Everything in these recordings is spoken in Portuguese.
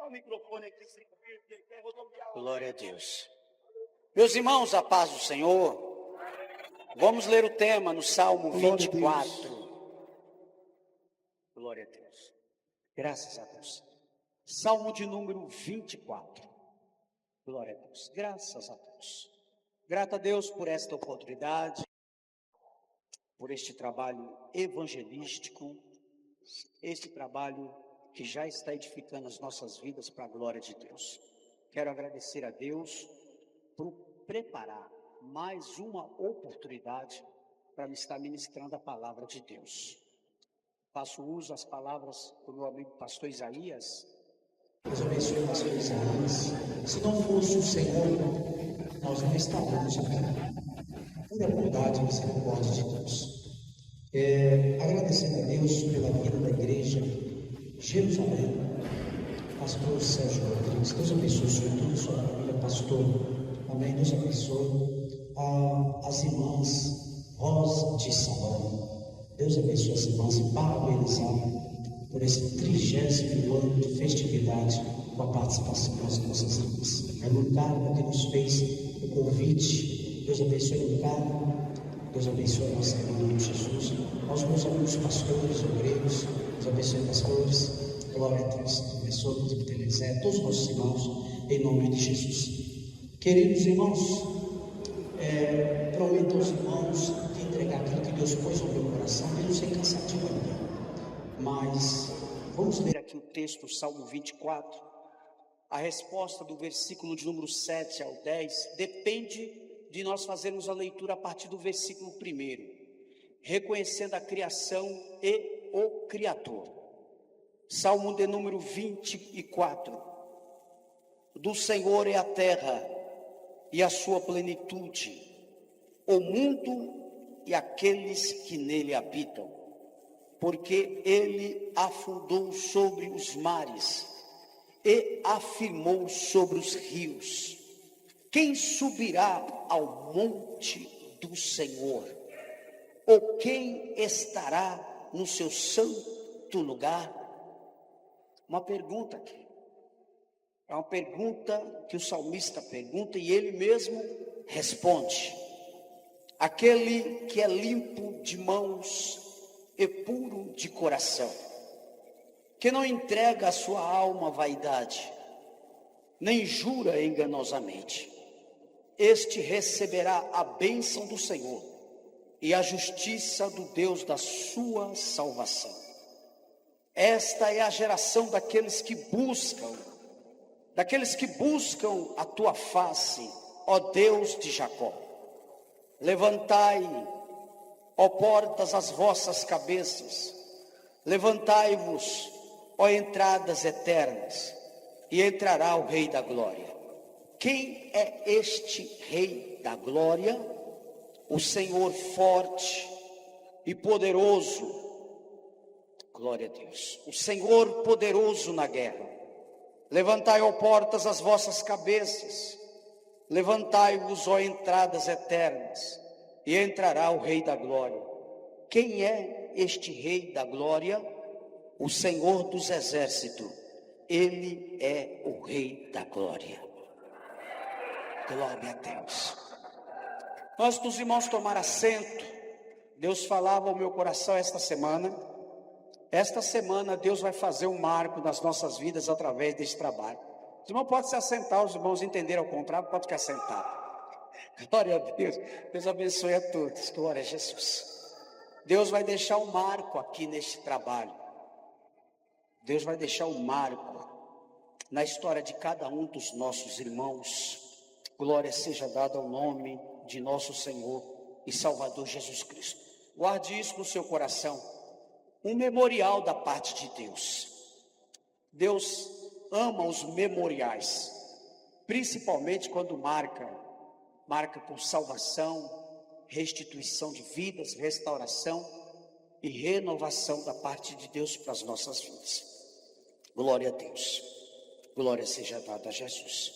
O microfone aqui, Glória a Deus. Meus irmãos, a paz do Senhor. Vamos ler o tema no Salmo 24. Glória a Deus. Graças a Deus. Salmo de número 24. Glória a Deus. Graças a Deus. Grato a Deus por esta oportunidade, por este trabalho evangelístico, este trabalho que já está edificando as nossas vidas para a glória de Deus. Quero agradecer a Deus por preparar mais uma oportunidade para me estar ministrando a palavra de Deus. Faço uso das palavras do meu amigo pastor Isaías. Deus abençoe o pastor Isaías. Se não fosse o Senhor, nós não estaríamos aqui. Por a bondade e misericórdia de Deus. Agradecendo a Deus pela vida da igreja Jerusalém, pastor Sérgio Rodrigues. Deus abençoe o senhor, toda a sua família, pastor. Amém. Deus abençoe as irmãs Rosa de Salão. Deus abençoe as irmãs e parabenizar por esse 30º ano de festividade com a participação das nossas irmãs. É Lucana que nos fez o convite. Deus abençoe Lucana. Deus abençoe a nossa irmã de Jesus. Aos meus amigos pastores, obreiros. Deus abençoe pastores. Glória a Deus. Deus abençoe o bispo Telezé, todos os nossos irmãos, em nome de Jesus. Queridos irmãos, prometo aos irmãos de entregar aquilo que Deus pôs no meu coração, mesmo sem cansativo ainda. Mas vamos ler aqui o texto, Salmo 24. A resposta do versículo de número 7 ao 10 depende de nós fazermos a leitura a partir do versículo 1, reconhecendo a criação e o Criador. Salmo de número 24. Do Senhor é a terra e a sua plenitude, o mundo e aqueles que nele habitam, porque ele afundou sobre os mares e afirmou sobre os rios. Quem subirá ao monte do Senhor? Ou quem estará no seu santo lugar? Uma pergunta aqui. É uma pergunta que o salmista pergunta e ele mesmo responde. Aquele que é limpo de mãos e puro de coração, que não entrega a sua alma à vaidade, nem jura enganosamente, este receberá a bênção do Senhor e a justiça do Deus da sua salvação. Esta é a geração daqueles que buscam a tua face, ó Deus de Jacó. Levantai, ó portas, as vossas cabeças, levantai-vos, ó entradas eternas, e entrará o Rei da Glória. Quem é este Rei da Glória? O Senhor forte e poderoso. Glória a Deus. O Senhor poderoso na guerra. Levantai, ó portas, as vossas cabeças, levantai-vos, ó entradas eternas, e entrará o Rei da Glória. Quem é este Rei da Glória? O Senhor dos Exércitos. Ele é o Rei da Glória. Glória a Deus. Antes dos irmãos tomar assento, Deus falava ao meu coração esta semana. Esta semana Deus vai fazer um marco nas nossas vidas através desse trabalho. Os irmãos podem se assentar, os irmãos entenderam ao contrário, pode ficar sentado. Glória a Deus. Deus abençoe a todos. Glória a Jesus. Deus vai deixar um marco aqui neste trabalho. Deus vai deixar um marco na história de cada um dos nossos irmãos. Glória seja dada ao nome de nosso Senhor e Salvador Jesus Cristo. Guarde isso no seu coração. Um memorial da parte de Deus. Deus ama os memoriais, principalmente quando marca com salvação, restituição de vidas, restauração e renovação da parte de Deus para as nossas vidas. Glória a Deus. Glória seja dada a Jesus.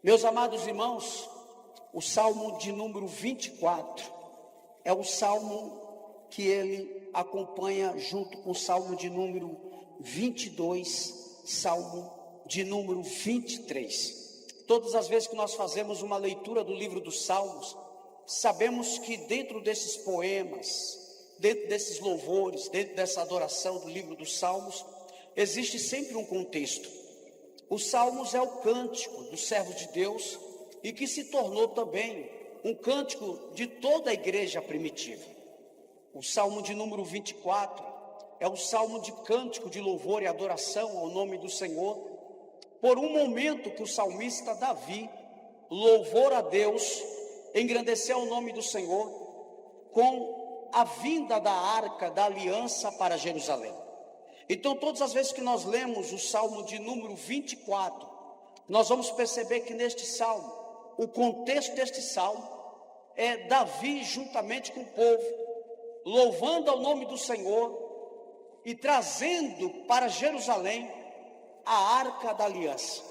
Meus amados irmãos, o Salmo de número 24 é o Salmo que ele acompanha junto com o Salmo de número 22, Salmo de número 23. Todas as vezes que nós fazemos uma leitura do livro dos Salmos, sabemos que dentro desses poemas, dentro desses louvores, dentro dessa adoração do livro dos Salmos, existe sempre um contexto. Os Salmos é o cântico dos servos de Deus e que se tornou também um cântico de toda a igreja primitiva. O Salmo de número 24 é o salmo de cântico de louvor e adoração ao nome do Senhor, por um momento que o salmista Davi, louvor a Deus, engrandeceu o nome do Senhor com a vinda da arca da aliança para Jerusalém. Então, todas as vezes que nós lemos o salmo de número 24, nós vamos perceber que neste salmo, o contexto deste salmo é Davi juntamente com o povo, louvando ao nome do Senhor e trazendo para Jerusalém a arca da aliança,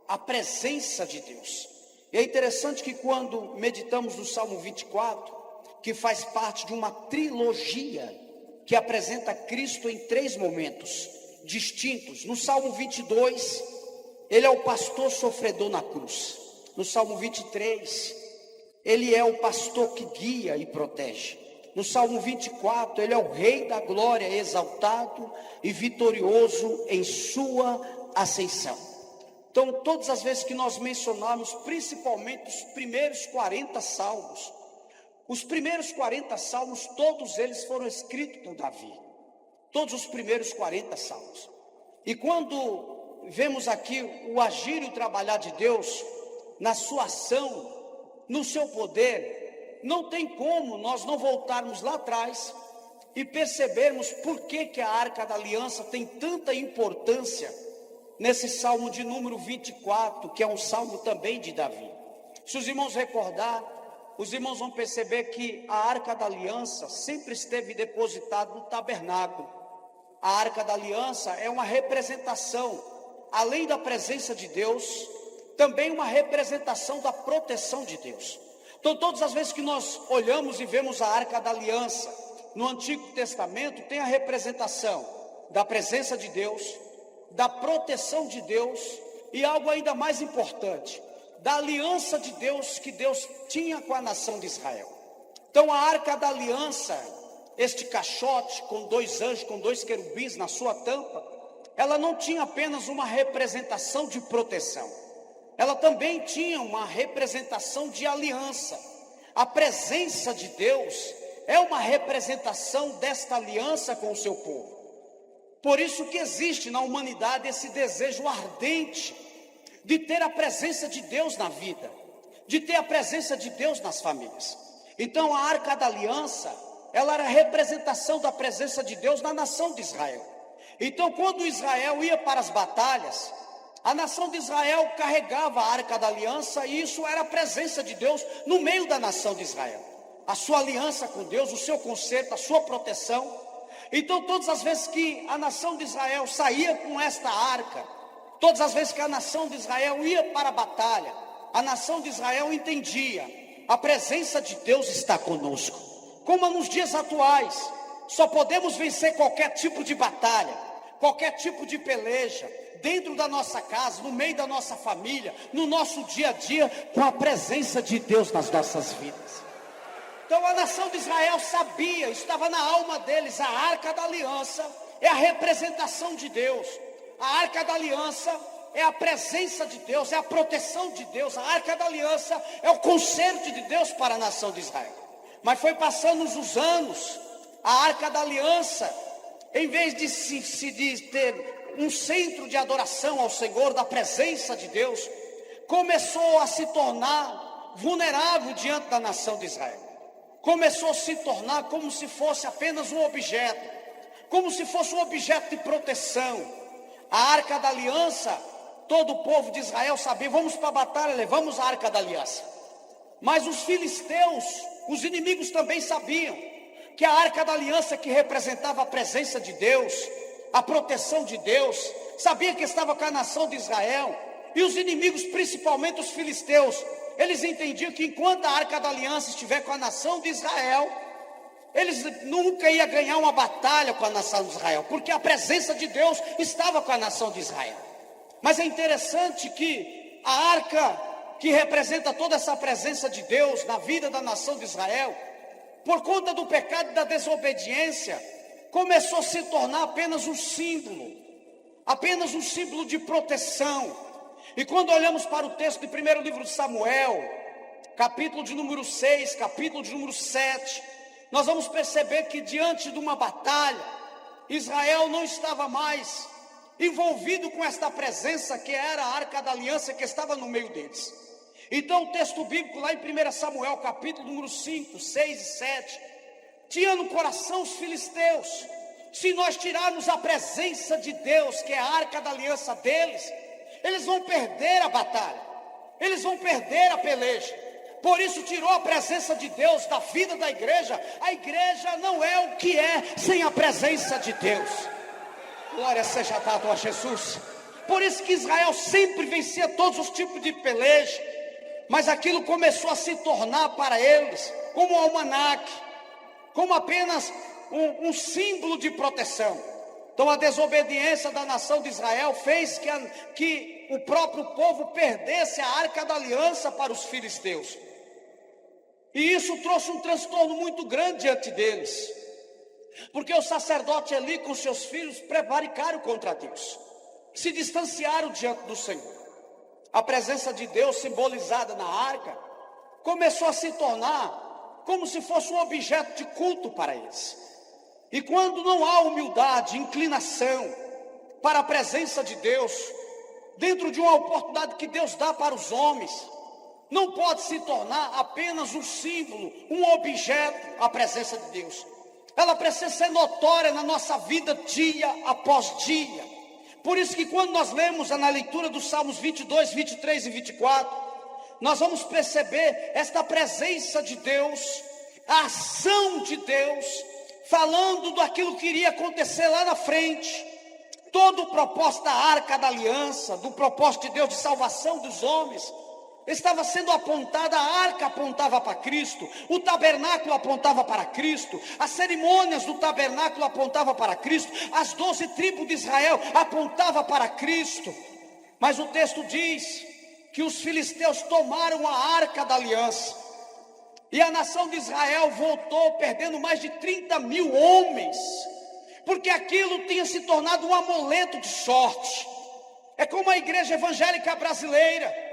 a presença de Deus. E é interessante que quando meditamos no Salmo 24, que faz parte de uma trilogia que apresenta Cristo em 3 momentos distintos. No Salmo 22, ele é o pastor sofredor na cruz. No Salmo 23, ele é o pastor que guia e protege. No Salmo 24, ele é o Rei da glória, exaltado e vitorioso em sua ascensão. Então, todas as vezes que nós mencionamos, principalmente os primeiros 40 salmos, os primeiros 40 salmos, todos eles foram escritos por Davi. Todos os primeiros 40 salmos. E quando vemos aqui o agir e o trabalhar de Deus, na sua ação, no seu poder, não tem como nós não voltarmos lá atrás e percebermos por que a Arca da Aliança tem tanta importância nesse Salmo de número 24, que é um salmo também de Davi. Se os irmãos recordar, os irmãos vão perceber que a Arca da Aliança sempre esteve depositada no tabernáculo. A Arca da Aliança é uma representação, além da presença de Deus, também uma representação da proteção de Deus. Então, todas as vezes que nós olhamos e vemos a Arca da Aliança no Antigo Testamento, tem a representação da presença de Deus, da proteção de Deus e algo ainda mais importante, da aliança de Deus que Deus tinha com a nação de Israel. Então, a Arca da Aliança, este caixote com 2 anjos, com 2 querubins na sua tampa, ela não tinha apenas uma representação de proteção, ela também tinha uma representação de aliança. A presença de Deus é uma representação desta aliança com o seu povo. Por isso que existe na humanidade esse desejo ardente de ter a presença de Deus na vida, de ter a presença de Deus nas famílias. Então, a Arca da Aliança, ela era a representação da presença de Deus na nação de Israel. Então, quando Israel ia para as batalhas, a nação de Israel carregava a Arca da Aliança, e isso era a presença de Deus no meio da nação de Israel. A sua aliança com Deus, o seu conserto, a sua proteção. Então, todas as vezes que a nação de Israel saía com esta arca, todas as vezes que a nação de Israel ia para a batalha, a nação de Israel entendia: a presença de Deus está conosco. Como nos dias atuais, só podemos vencer qualquer tipo de batalha, qualquer tipo de peleja, dentro da nossa casa, no meio da nossa família, no nosso dia a dia, com a presença de Deus nas nossas vidas. Então, a nação de Israel sabia, estava na alma deles, a Arca da Aliança é a representação de Deus. A Arca da Aliança é a presença de Deus, é a proteção de Deus. A Arca da Aliança é o conserto de Deus para a nação de Israel. Mas foi passando os anos, a Arca da Aliança, em vez de ter um centro de adoração ao Senhor, da presença de Deus, começou a se tornar vulnerável diante da nação de Israel. Começou a se tornar como se fosse apenas um objeto, como se fosse um objeto de proteção. A Arca da Aliança, todo o povo de Israel sabia: vamos para a batalha, levamos a Arca da Aliança. Mas os filisteus, os inimigos, também sabiam que a Arca da Aliança, que representava a presença de Deus, a proteção de Deus, sabia que estava com a nação de Israel. E os inimigos, principalmente os filisteus, eles entendiam que enquanto a Arca da Aliança estiver com a nação de Israel, eles nunca iam ganhar uma batalha com a nação de Israel, porque a presença de Deus estava com a nação de Israel. Mas é interessante que a arca, que representa toda essa presença de Deus na vida da nação de Israel, por conta do pecado e da desobediência, começou a se tornar apenas um símbolo de proteção. E quando olhamos para o texto do primeiro livro de Samuel, capítulo de número 6, capítulo de número 7, nós vamos perceber que diante de uma batalha, Israel não estava mais envolvido com esta presença que era a arca da aliança que estava no meio deles. Então o texto bíblico lá em 1 Samuel, capítulo número 5, 6 e 7, tinha no coração os filisteus: se nós tirarmos a presença de Deus, que é a arca da aliança deles, eles vão perder a batalha, eles vão perder a peleja. Por isso tirou a presença de Deus da vida da igreja. A igreja não é o que é sem a presença de Deus. Glória seja dada a Jesus. Por isso que Israel sempre vencia todos os tipos de peleja, mas aquilo começou a se tornar para eles como um almanaque, como apenas um símbolo de proteção. Então a desobediência da nação de Israel fez que o próprio povo perdesse a arca da aliança para os filisteus. E isso trouxe um transtorno muito grande diante deles, porque o sacerdote Eli com seus filhos prevaricaram contra Deus, se distanciaram diante do Senhor. A presença de Deus simbolizada na arca começou a se tornar como se fosse um objeto de culto para eles. E quando não há humildade, inclinação para a presença de Deus, dentro de uma oportunidade que Deus dá para os homens, não pode se tornar apenas um símbolo, um objeto, a presença de Deus. Ela precisa ser notória na nossa vida dia após dia. Por isso que quando nós lemos na leitura dos Salmos 22, 23 e 24, nós vamos perceber esta presença de Deus, a ação de Deus, falando daquilo que iria acontecer lá na frente. Todo o propósito da arca da aliança, do propósito de Deus de salvação dos homens, estava sendo apontada. A arca apontava para Cristo, o tabernáculo apontava para Cristo, as cerimônias do tabernáculo apontavam para Cristo, as 12 tribos de Israel apontavam para Cristo. Mas o texto diz que os filisteus tomaram a arca da aliança, e a nação de Israel voltou perdendo mais de 30 mil homens, porque aquilo tinha se tornado um amuleto de sorte. É como a igreja evangélica brasileira.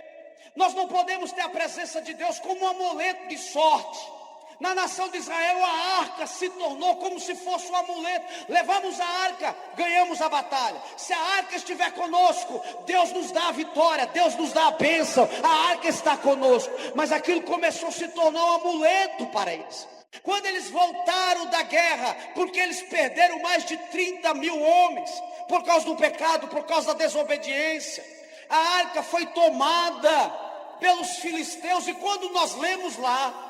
Nós não podemos ter a presença de Deus como um amuleto de sorte. Na nação de Israel, a arca se tornou como se fosse um amuleto. Levamos a arca, ganhamos a batalha. Se a arca estiver conosco, Deus nos dá a vitória, Deus nos dá a bênção. A arca está conosco. Mas aquilo começou a se tornar um amuleto para eles. Quando eles voltaram da guerra, porque eles perderam mais de 30 mil homens, por causa do pecado, por causa da desobediência, a arca foi tomada pelos filisteus. E quando nós lemos lá,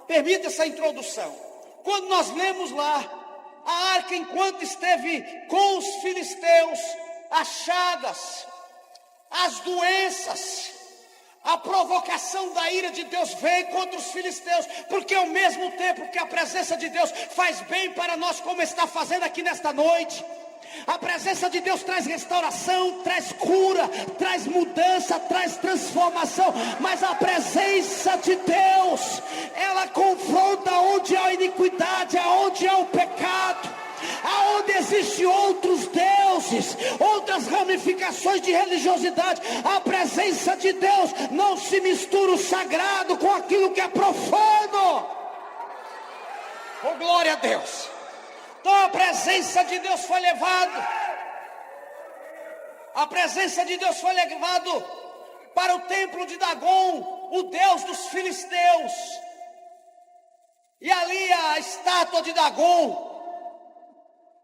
permita essa introdução, quando nós lemos lá, a arca, enquanto esteve com os filisteus, as chagas, as doenças, a provocação da ira de Deus veio contra os filisteus, porque ao mesmo tempo que a presença de Deus faz bem para nós, como está fazendo aqui nesta noite, a presença de Deus traz restauração, traz cura, traz mudança, traz transformação. Mas a presença de Deus, ela confronta onde há iniquidade, aonde há o pecado, aonde existem outros deuses, outras ramificações de religiosidade. A presença de Deus não se mistura o sagrado com aquilo que é profano. Oh, glória a Deus! Então a presença de Deus foi levada, a presença de Deus foi levada para o templo de Dagon, o Deus dos filisteus. E ali a estátua de Dagon,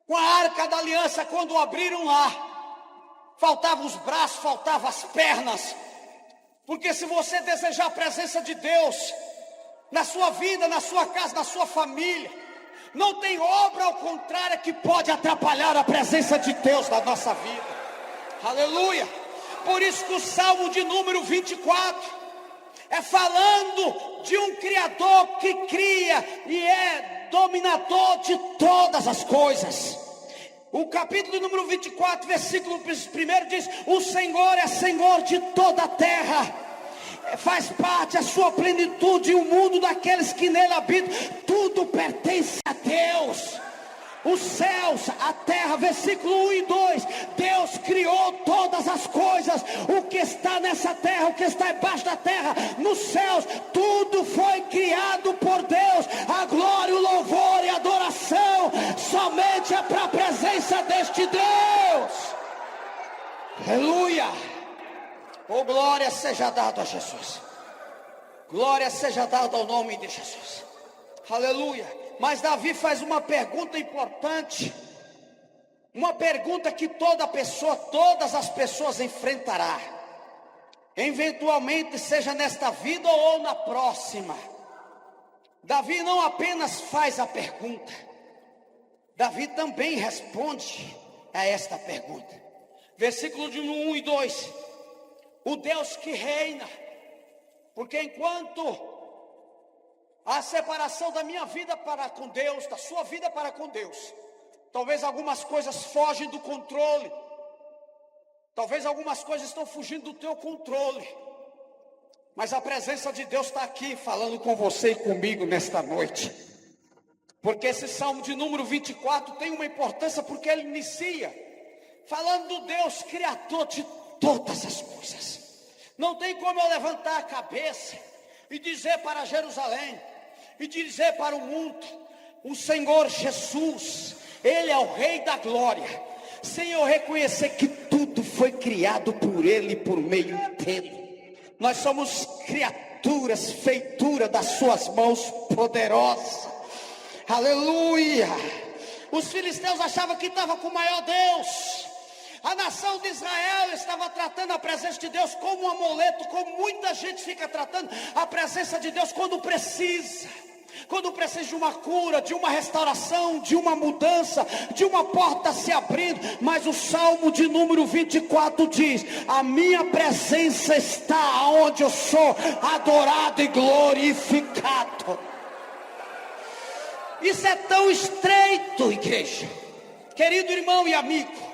com a arca da aliança, quando abriram lá, faltavam os braços, faltavam as pernas. Porque se você desejar a presença de Deus na sua vida, na sua casa, na sua família, não tem obra ao contrário que pode atrapalhar a presença de Deus na nossa vida. Aleluia! Por isso que o Salmo de número 24 é falando de um Criador que cria e é dominador de todas as coisas. O capítulo número 24, versículo 1 diz: o Senhor é Senhor de toda a terra, faz parte a sua plenitude e o mundo daqueles que nele habitam, tudo pertence a Deus. Os céus, a terra, versículo 1 e 2, Deus criou todas as coisas, o que está nessa terra, o que está embaixo da terra, nos céus, tudo foi criado por Deus. A glória, o louvor e a adoração somente é para a presença deste Deus. Aleluia. Oh, glória seja dada a Jesus, glória seja dada ao nome de Jesus. Aleluia. Mas Davi faz uma pergunta importante, uma pergunta que todas as pessoas enfrentará, eventualmente, seja nesta vida ou na próxima. Davi não apenas faz a pergunta, Davi também responde a esta pergunta. Versículo de 1 e 2, o Deus que reina, porque enquanto a separação da minha vida para com Deus, da sua vida para com Deus, talvez algumas coisas fogem do controle, talvez algumas coisas estão fugindo do teu controle, mas a presença de Deus está aqui falando com você e comigo nesta noite, porque esse Salmo de número 24 tem uma importância, porque ele inicia falando do Deus Criador de todas as coisas. Não tem como eu levantar a cabeça e dizer para Jerusalém, e dizer para o mundo: o Senhor Jesus, Ele é o Rei da glória, sem eu reconhecer que tudo foi criado por Ele, por meio dEle. Nós somos criaturas, feitura das suas mãos poderosas. Aleluia. Os filisteus achavam que estavam com o maior Deus. A nação de Israel estava tratando a presença de Deus como um amuleto, como muita gente fica tratando a presença de Deus quando precisa de uma cura, de uma restauração, de uma mudança, de uma porta se abrindo. Mas o Salmo de número 24 diz: a minha presença está onde eu sou adorado e glorificado. Isso é tão estreito, igreja, querido irmão e amigo,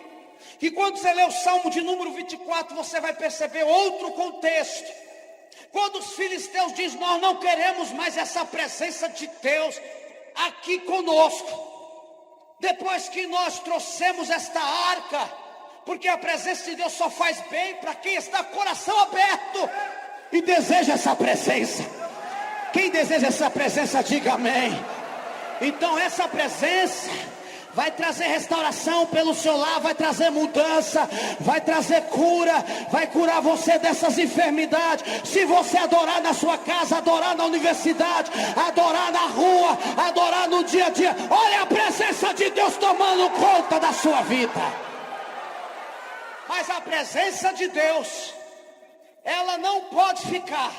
que quando você lê o Salmo de número 24, você vai perceber outro contexto. Quando os filisteus dizem: nós não queremos mais essa presença de Deus aqui conosco, depois que nós trouxemos esta arca, porque a presença de Deus só faz bem para quem está com o coração aberto e deseja essa presença. Quem deseja essa presença, diga amém. Então essa presença vai trazer restauração pelo seu lar, vai trazer mudança, vai trazer cura, vai curar você dessas enfermidades. Se você adorar na sua casa, adorar na universidade, adorar na rua, adorar no dia a dia, olha a presença de Deus tomando conta da sua vida. Mas a presença de Deus, ela não pode ficar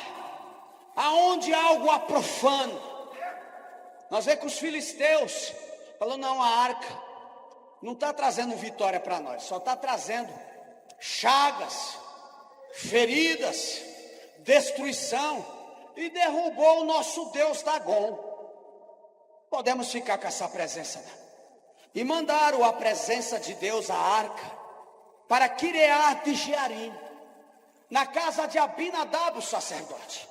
aonde algo a profana. Nós vemos que os filisteus falou: não, a arca não está trazendo vitória para nós, só está trazendo chagas, feridas, destruição, e derrubou o nosso Deus Dagon. Podemos ficar com essa presença, não? E mandaram a presença de Deus, a arca, para Quireat de Jearim, na casa de Abinadab, o sacerdote.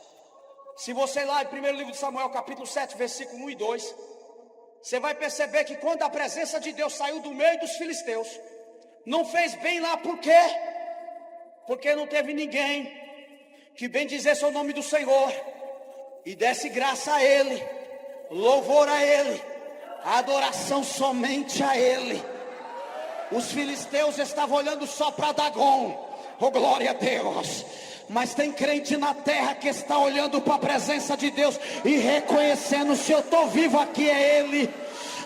Se você ir lá em 1 livro de Samuel, capítulo 7, versículo 1 e 2, você vai perceber que quando a presença de Deus saiu do meio dos filisteus, não fez bem lá. Por quê? Porque não teve ninguém que bendizesse o nome do Senhor e desse graça a Ele, louvor a Ele, adoração somente a Ele. Os filisteus estavam olhando só para Dagon. Oh, glória a Deus. Mas tem crente na terra que está olhando para a presença de Deus e reconhecendo: se eu estou vivo aqui é Ele,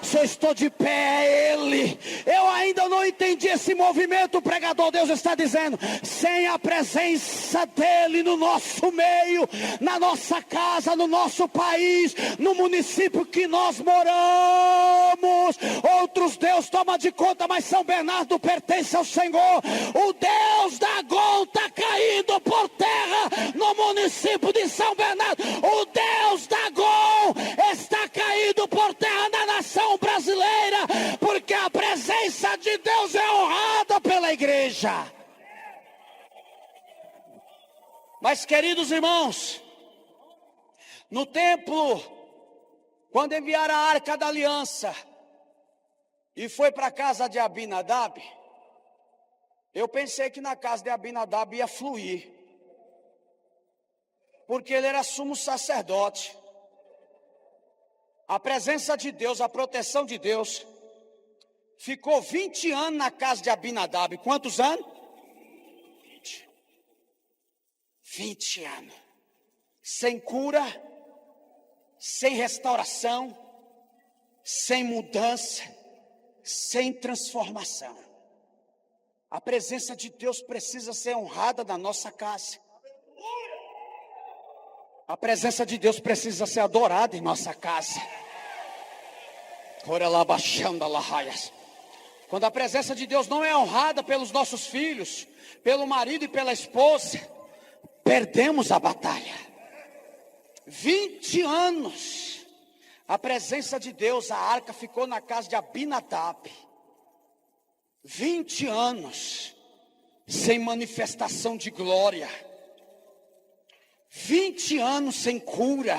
se eu estou de pé é Ele. Eu ainda não entendi esse movimento. O pregador, Deus está dizendo: sem a presença dEle no nosso meio, na nossa casa, no nosso país, no município que nós moramos, outros Deus toma de conta, mas São Bernardo pertence ao Senhor. O Deus Dagon está caído por terra no município de São Bernardo. O Deus Dagon está caído por terra na nação brasileira, porque a presença de Mas, queridos irmãos, no templo, quando enviaram a Arca da Aliança e foi para a casa de Abinadab, eu pensei que na casa de Abinadab ia fluir, porque ele era sumo sacerdote. A presença de Deus, a proteção de Deus, ficou 20 anos na casa de Abinadab. Quantos anos? 20 anos. Sem cura, sem restauração, sem mudança, sem transformação. A presença de Deus precisa ser honrada na nossa casa. A presença de Deus precisa ser adorada em nossa casa. Quando a presença de Deus não é honrada pelos nossos filhos, pelo marido e pela esposa, perdemos a batalha. 20 anos, a presença de Deus, a arca ficou na casa de Abinadab. 20 anos, sem manifestação de glória. 20 anos sem cura.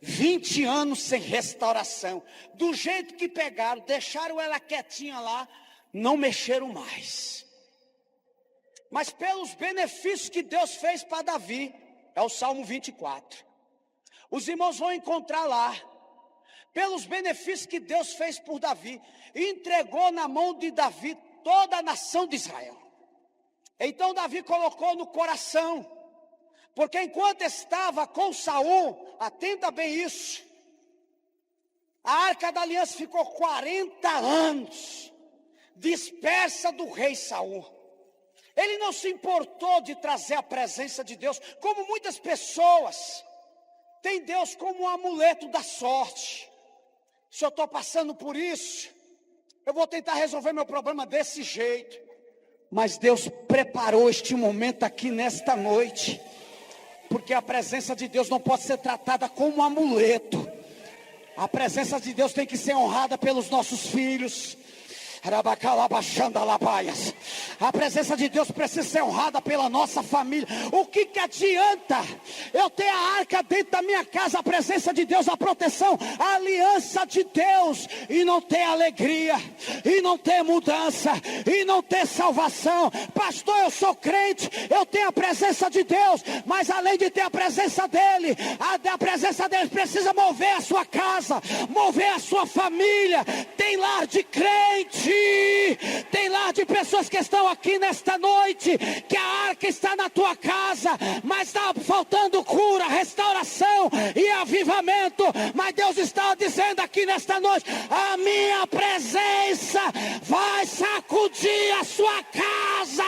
20 anos sem restauração. Do jeito que pegaram, deixaram ela quietinha lá, não mexeram mais. Mas pelos benefícios que Deus fez para Davi, é o Salmo 24. Os irmãos vão encontrar lá. Pelos benefícios que Deus fez por Davi, entregou na mão de Davi toda a nação de Israel. Então Davi colocou no coração, porque enquanto estava com Saul, atenta bem isso, a Arca da Aliança ficou 40 anos dispersa do rei Saul. Ele não se importou de trazer a presença de Deus, como muitas pessoas têm Deus como um amuleto da sorte. Se eu estou passando por isso, eu vou tentar resolver meu problema desse jeito. Mas Deus preparou este momento aqui nesta noite, porque a presença de Deus não pode ser tratada como um amuleto. A presença de Deus tem que ser honrada pelos nossos filhos. A presença de Deus precisa ser honrada pela nossa família. O que adianta eu ter a arca dentro da minha casa, a presença de Deus, a proteção, a aliança de Deus, e não ter alegria, e não ter mudança, e não ter salvação? Pastor, eu sou crente, eu tenho a presença de Deus, mas além de ter a presença dele, a presença dele precisa mover a sua casa, mover a sua família. Tem lar de crente, tem lar de pessoas que estão aqui nesta noite, que a arca está na tua casa, mas está faltando cura, restauração e avivamento. Mas Deus está dizendo aqui nesta noite: a minha presença vai sacudir a sua casa.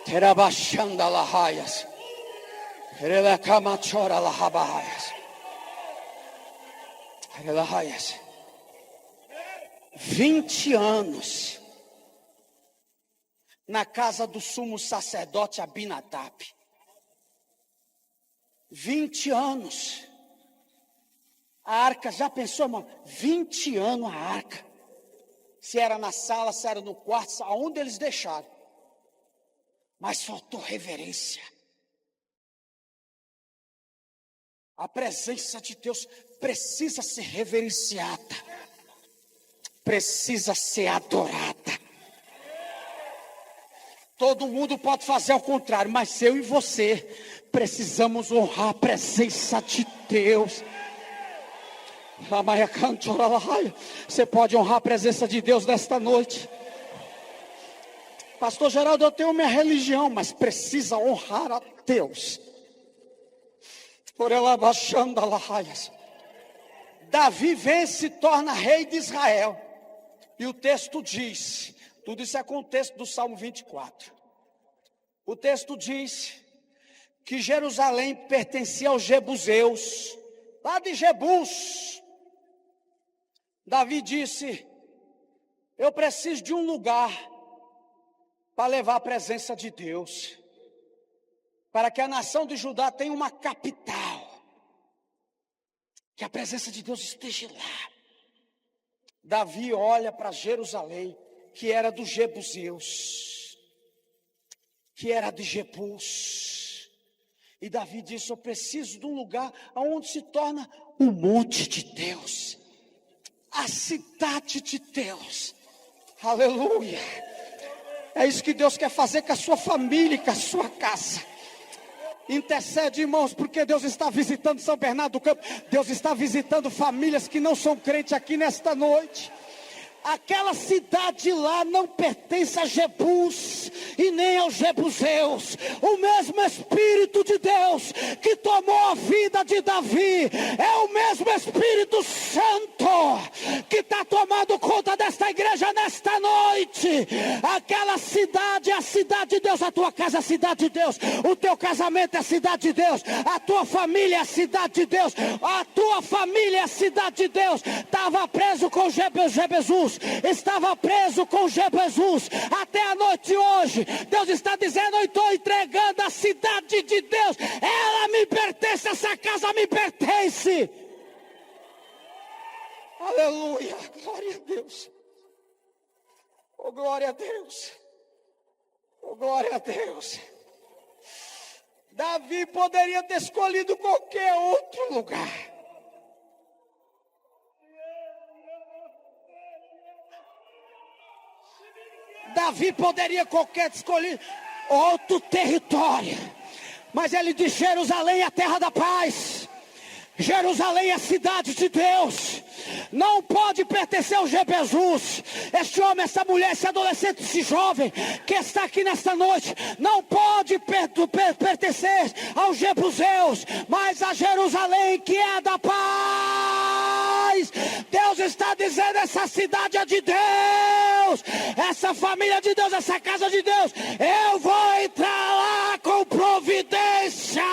Terabashanda lahayas, Relacamachora lahabaias, Relahayas. 20 anos na casa do sumo sacerdote Abinadab. 20 anos. A arca, já pensou, irmão? 20 anos a arca. Se era na sala, se era no quarto, aonde eles deixaram. Mas faltou reverência. A presença de Deus precisa ser reverenciada, precisa ser adorada. Todo mundo pode fazer ao contrário, mas eu e você precisamos honrar a presença de Deus. Você pode honrar a presença de Deus nesta noite. Pastor Geraldo, eu tenho minha religião, mas precisa honrar a Deus. Davi vence e se torna rei de Israel. E o texto diz, tudo isso é contexto do Salmo 24. O texto diz que Jerusalém pertencia aos Jebuseus, lá de Jebus. Davi disse: eu preciso de um lugar para levar a presença de Deus, para que a nação de Judá tenha uma capital. Que a presença de Deus esteja lá. Davi olha para Jerusalém, que era dos Jebuseus, que era de Jebus. E Davi disse: eu preciso de um lugar onde se torna o monte de Deus, a cidade de Deus. Aleluia. É isso que Deus quer fazer com a sua família e com a sua casa. Intercede, irmãos, porque Deus está visitando São Bernardo do Campo. Deus está visitando famílias que não são crentes aqui nesta noite. Aquela cidade lá não pertence a Jebus e nem aos Jebuseus. O mesmo Espírito de Deus que tomou a vida de Davi é o mesmo Espírito Santo que está tomando conta desta igreja nesta noite. Aquela cidade é a cidade de Deus. A tua casa é a cidade de Deus. O teu casamento é a cidade de Deus. A tua família é a cidade de Deus. A tua família é a cidade de Deus. Estava preso com Jebesus. Estava preso com Jesus até a noite de hoje. Deus está dizendo: eu estou entregando a cidade de Deus. Ela me pertence, essa casa me pertence. Aleluia, glória a Deus. Oh, glória a Deus. Oh, glória a Deus. Davi poderia ter escolhido qualquer outro lugar. Davi poderia escolher outro território, mas ele diz: Jerusalém é a terra da paz. Jerusalém é a cidade de Deus. Não pode pertencer ao Jebesus. Este homem, essa mulher, esse adolescente, esse jovem que está aqui nesta noite, não pode pertencer aos Jebuseus, mas a Jerusalém que é a da paz. Deus está dizendo: essa cidade é de Deus, essa família é de Deus, essa casa é de Deus. Eu vou entrar lá com providência.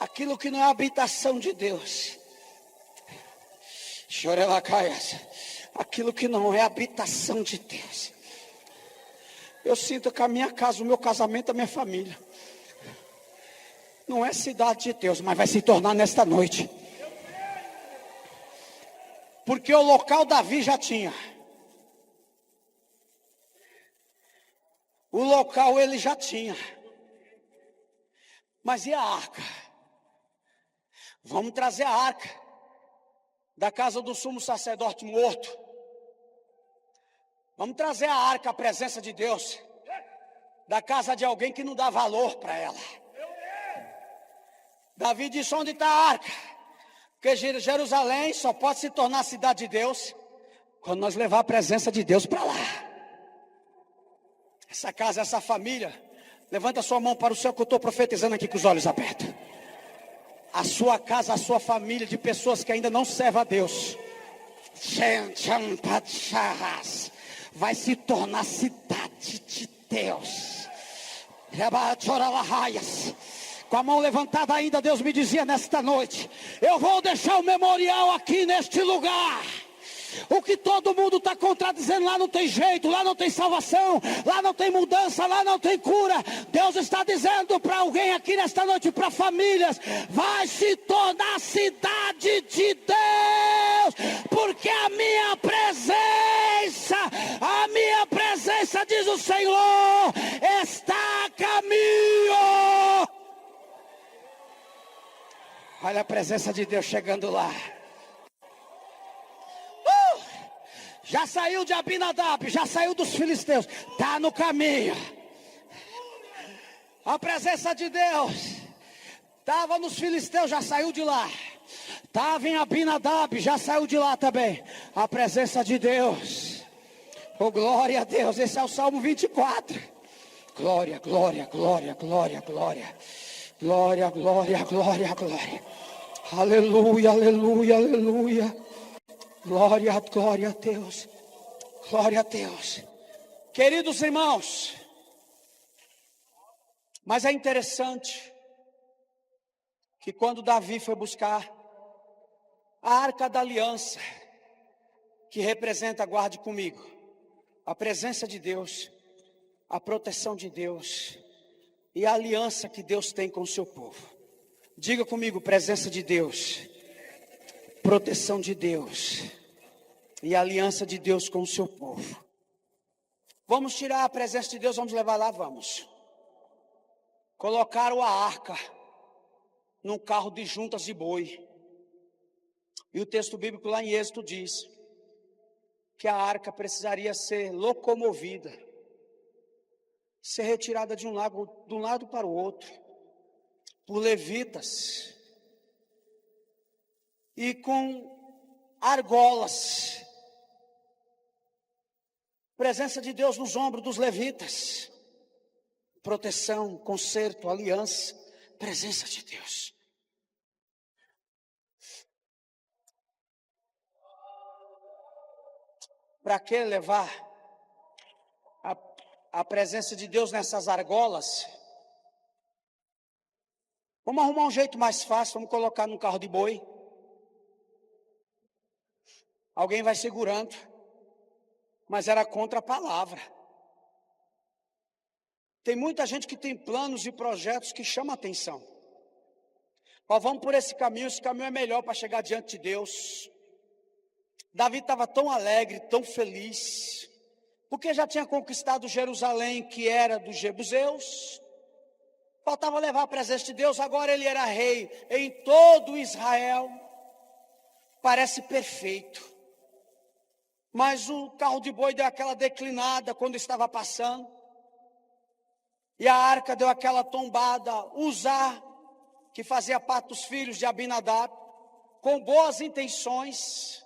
Aquilo que não é habitação de Deus, aquilo que não é habitação de Deus, eu sinto que a minha casa, o meu casamento, a minha família, não é cidade de Deus, mas vai se tornar nesta noite. Porque o local Davi já tinha. O local ele já tinha. Mas e a arca? Vamos trazer a arca da casa do sumo sacerdote morto. Vamos trazer a arca, a presença de Deus, da casa de alguém que não dá valor para ela. Davi disse: onde está a arca? Porque Jerusalém só pode se tornar cidade de Deus quando nós levar a presença de Deus para lá. Essa casa, essa família, levanta a sua mão para o céu, que eu estou profetizando aqui com os olhos abertos. A sua casa, a sua família de pessoas que ainda não servem a Deus, vai se tornar cidade de Deus. Com a mão levantada ainda, Deus me dizia nesta noite: eu vou deixar o memorial aqui neste lugar. O que todo mundo está contradizendo, lá não tem jeito, lá não tem salvação, lá não tem mudança, lá não tem cura. Deus está dizendo para alguém aqui nesta noite, para famílias: vai se tornar cidade de Deus, porque a minha presença, diz o Senhor, está a caminho. Olha a presença de Deus chegando lá. Já saiu de Abinadab, já saiu dos filisteus, está no caminho. A presença de Deus estava nos filisteus, já saiu de lá. Estava em Abinadab, já saiu de lá também. A presença de Deus. Oh, glória a Deus. Esse é o Salmo 24. Glória, glória, glória, glória, glória. Glória, glória, glória, glória. Aleluia, aleluia, aleluia. Glória, glória a Deus. Glória a Deus. Queridos irmãos, mas é interessante que quando Davi foi buscar a arca da aliança, que representa, guarde comigo, a presença de Deus, a proteção de Deus, e a aliança que Deus tem com o seu povo. Diga comigo: presença de Deus, proteção de Deus e a aliança de Deus com o seu povo. Vamos tirar a presença de Deus, vamos levar lá, vamos. Colocaram a arca num carro de juntas de boi. E o texto bíblico lá em Êxodo diz que a arca precisaria ser locomovida, ser retirada de um lado para o outro, por levitas, e com argolas. Presença de Deus nos ombros dos levitas. Proteção, conserto, aliança, presença de Deus. Para que levar a presença de Deus nessas argolas? Vamos arrumar um jeito mais fácil, vamos colocar num carro de boi. Alguém vai segurando, mas era contra a palavra. Tem muita gente que tem planos e projetos que chamam a atenção. Ó, vamos por esse caminho é melhor para chegar diante de Deus. Davi estava tão alegre, tão feliz, porque já tinha conquistado Jerusalém, que era dos jebuseus. Faltava levar a presença de Deus, agora ele era rei em todo Israel. Parece perfeito. Mas o carro de boi deu aquela declinada quando estava passando. E a arca deu aquela tombada. Uzá, que fazia parte dos filhos de Abinadab, com boas intenções.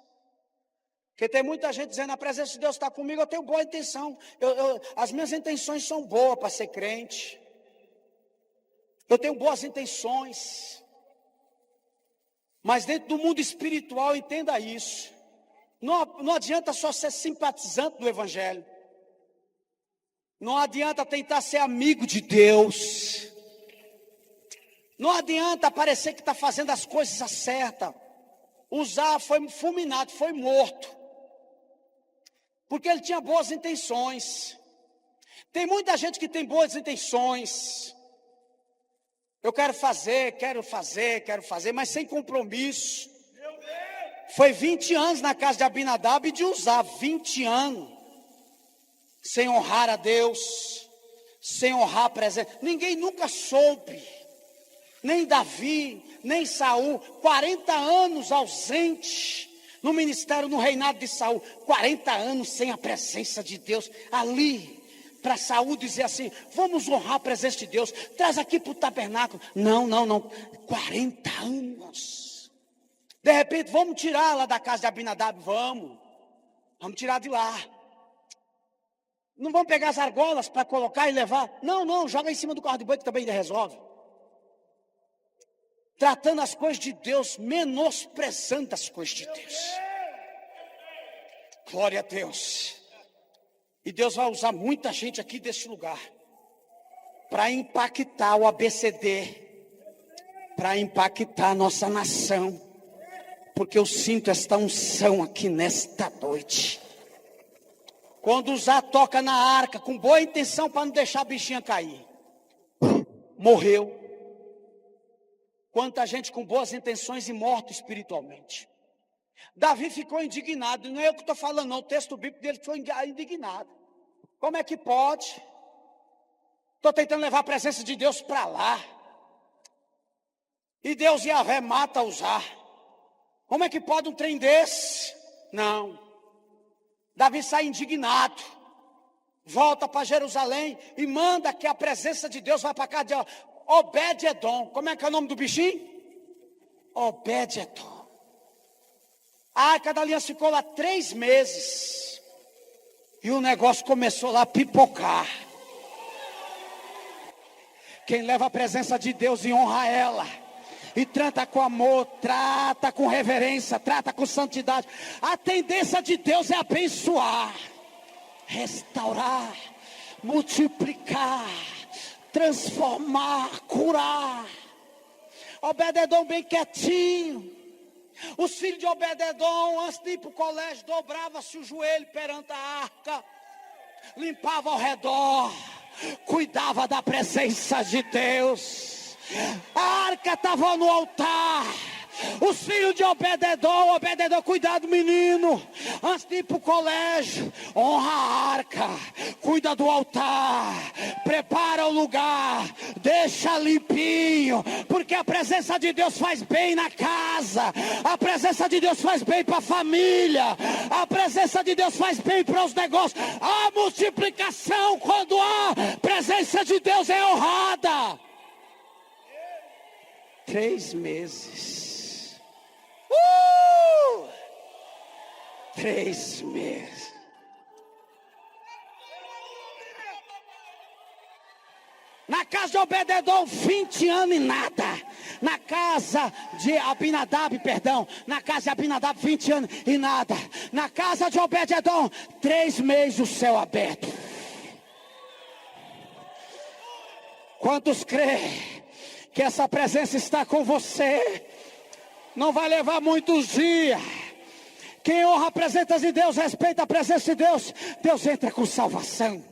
Porque tem muita gente dizendo: a presença de Deus está comigo, eu tenho boa intenção. As minhas intenções são boas para ser crente. Eu tenho boas intenções. Mas dentro do mundo espiritual, entenda isso. Não adianta só ser simpatizante do Evangelho. Não adianta tentar ser amigo de Deus. Não adianta parecer que está fazendo as coisas certas. Uzá foi fulminado, foi morto. Porque ele tinha boas intenções. Tem muita gente que tem boas intenções. Eu quero fazer, mas sem compromisso. Foi 20 anos na casa de Abinadab e de Uzá, 20 anos. Sem honrar a Deus, sem honrar a presença. Ninguém nunca soube, nem Davi, nem Saul, 40 anos ausente no ministério, no reinado de Saul, 40 anos sem a presença de Deus, ali, para Saul dizer assim: vamos honrar a presença de Deus, traz aqui para o tabernáculo. Não, 40 anos. De repente, vamos tirar lá da casa de Abinadab, vamos tirar de lá. Não vamos pegar as argolas para colocar e levar. Não, joga em cima do carro de boi que também resolve. Tratando as coisas de Deus, menosprezando as coisas de Deus. Glória a Deus. E Deus vai usar muita gente aqui deste lugar para impactar o ABCD, para impactar a nossa nação, porque eu sinto esta unção aqui nesta noite. Quando Uzá toca na arca com boa intenção para não deixar a bichinha cair, morreu. Quanta gente com boas intenções e morto espiritualmente. Davi ficou indignado, não é eu que estou falando não, o texto bíblico dele foi indignado. Como é que pode? Estou tentando levar a presença de Deus para lá, e Deus Yahvé mata Uzá. Como é que pode um trem desse? Não. Davi sai indignado, volta para Jerusalém e manda que a presença de Deus vá para casa de Obed-Edom. Como é que é o nome do bichinho? Obed-Edom. A arca da aliança ficou lá 3 meses. E o negócio começou lá a pipocar. Quem leva a presença de Deus e honra ela, e trata com amor, trata com reverência, trata com santidade, a tendência de Deus é abençoar, restaurar, multiplicar, transformar, curar. Obed-Edom bem quietinho. Os filhos de Obed-Edom, antes de ir para o colégio, dobrava-se o joelho perante a arca, limpava ao redor, cuidava da presença de Deus. A arca estava no altar. Os filhos de Obed-edom cuidar do menino. Antes de ir para o colégio, honra a arca, cuida do altar, prepara o lugar, deixa limpinho, porque a presença de Deus faz bem na casa, a presença de Deus faz bem para a família, a presença de Deus faz bem para os negócios. A multiplicação, quando a presença de Deus é honrada. 3 meses. 3 meses. Na casa de Obed-edom, 20 anos e nada. Na casa de Abinadab, na casa de Abinadab, 20 anos e nada. Na casa de Obed-edom, 3 meses o céu aberto. Quantos creem que essa presença está com você? Não vai levar muitos dias. Quem honra a presença de Deus, respeita a presença de Deus, Deus entra com salvação.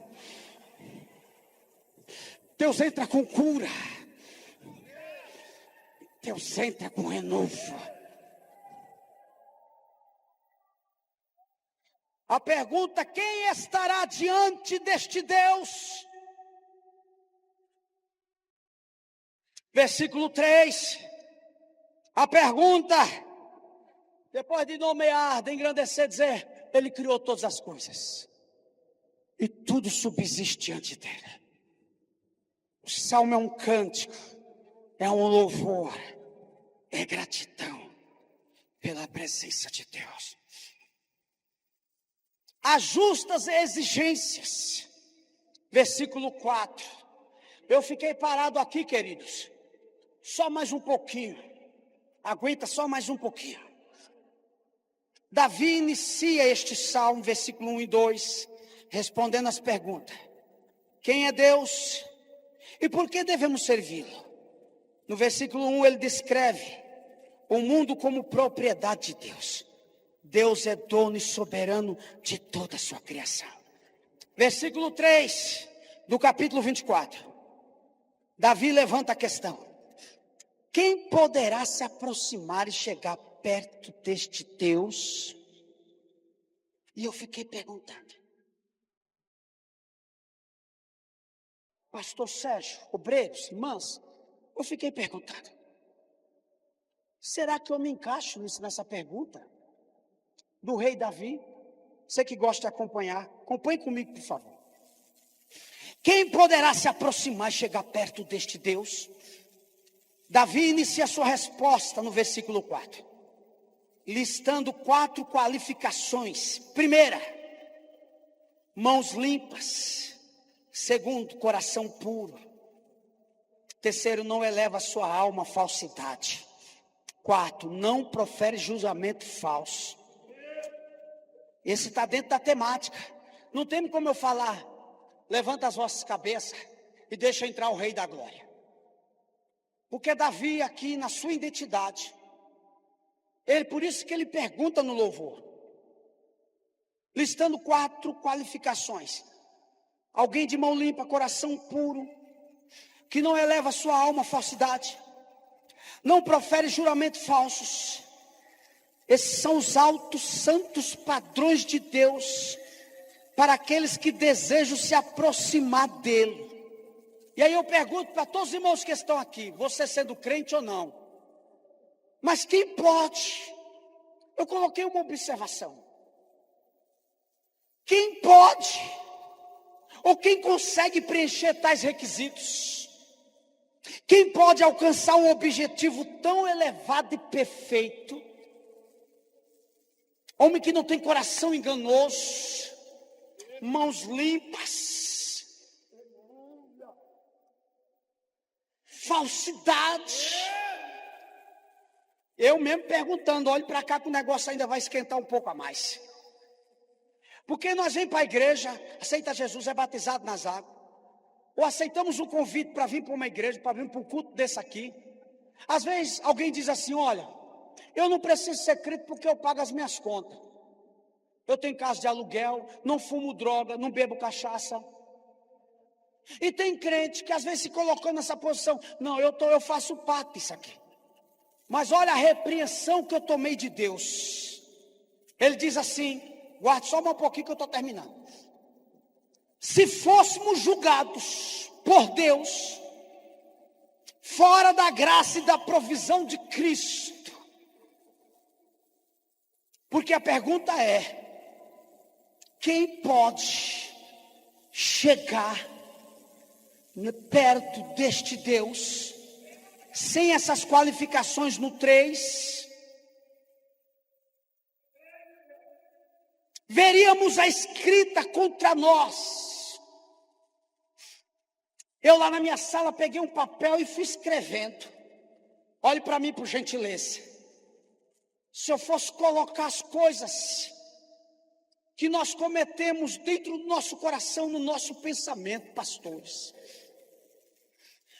Deus entra com cura. Deus entra com renovo. A pergunta: quem estará diante deste Deus? Versículo 3. A pergunta, depois de nomear, de engrandecer, dizer: Ele criou todas as coisas, e tudo subsiste diante dele. O salmo é um cântico, é um louvor, é gratidão pela presença de Deus. As justas exigências, versículo 4. Eu fiquei parado aqui, queridos, só mais um pouquinho. Aguenta só mais um pouquinho. Davi inicia este salmo, versículo 1 e 2, respondendo as perguntas: quem é Deus e por que devemos servi-lo? No versículo 1 ele descreve o mundo como propriedade de Deus. Deus é dono e soberano de toda a sua criação. Versículo 3 do capítulo 24. Davi levanta a questão: quem poderá se aproximar e chegar perto deste Deus? E eu fiquei perguntando: pastor Sérgio, obreiros, irmãs, eu fiquei perguntando: será que eu me encaixo nessa pergunta do rei Davi? Você que gosta de acompanhar, acompanhe comigo, por favor. Quem poderá se aproximar e chegar perto deste Deus? Davi inicia sua resposta no versículo 4, listando 4 qualificações. Primeira, mãos limpas. Segundo, coração puro. Terceiro, não eleva a sua alma à falsidade. 4, não profere julgamento falso. Esse está dentro da temática. Não tem como eu falar: levanta as vossas cabeças e deixa entrar o Rei da Glória. Porque Davi aqui, na sua identidade, por isso que ele pergunta no louvor, listando 4 qualificações: alguém de mão limpa, coração puro, que não eleva a sua alma à falsidade, não profere juramentos falsos. Esses são os altos santos padrões de Deus para aqueles que desejam se aproximar dele. E aí eu pergunto para todos os irmãos que estão aqui, você sendo crente ou não, mas quem pode? Eu coloquei uma observação: quem pode, ou quem consegue preencher tais requisitos? Quem pode alcançar um objetivo tão elevado e perfeito? Homem que não tem coração enganoso, mãos limpas, falsidade. Eu mesmo perguntando, olhe para cá que o negócio ainda vai esquentar um pouco a mais. Porque nós vamos para a igreja, aceita Jesus, é batizado nas águas, ou aceitamos um convite para vir para uma igreja, para vir para um culto desse aqui. Às vezes alguém diz assim: olha, eu não preciso ser crente porque eu pago as minhas contas. Eu tenho casa de aluguel, não fumo droga, não bebo cachaça. E tem crente que às vezes se colocando nessa posição, não, eu faço parte disso aqui. Mas olha a repreensão que eu tomei de Deus. Ele diz assim, guarde só um pouquinho que eu estou terminando. Se fôssemos julgados por Deus, fora da graça e da provisão de Cristo, porque a pergunta é, quem pode chegar perto deste Deus, sem essas qualificações no 3, veríamos a escrita contra nós. Eu lá na minha sala peguei um papel e fui escrevendo. Olhe para mim, por gentileza. Se eu fosse colocar as coisas que nós cometemos dentro do nosso coração, no nosso pensamento, pastores,